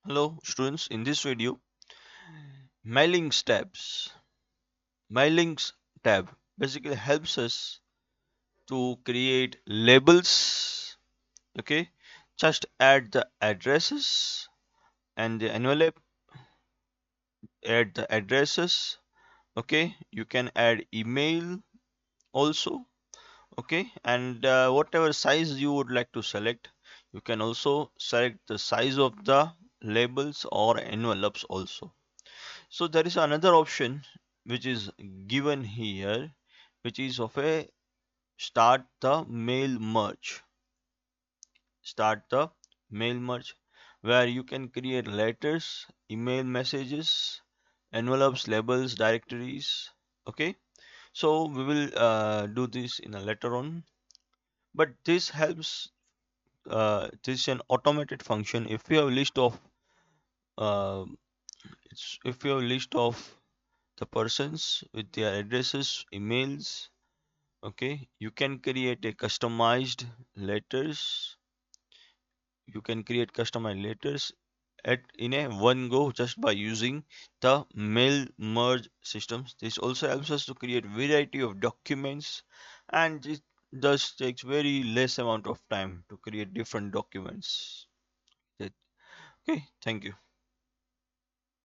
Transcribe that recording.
Hello students, in this video, mailing tabs. Mailings tab basically helps us to create labels. Okay, just add the addresses and the envelope, add the addresses. Okay, you can add email also. Okay, and whatever size you would like to select, you can also select the size of the labels or envelopes also. So there is another option which is given here, which is of a start the mail merge. Start the mail merge, where you can create letters, email messages, envelopes, labels, directories. Okay, so we will do this in a later on. But this helps. This is an automated function. If you have a list of uh, if you have a list of the persons with their addresses, emails, okay, you can create a customized letters. You can create customized letters at in a one go just by using the mail merge systems. This also helps us to create variety of documents, and it thus takes very less amount of time to create different documents. Okay, thank you.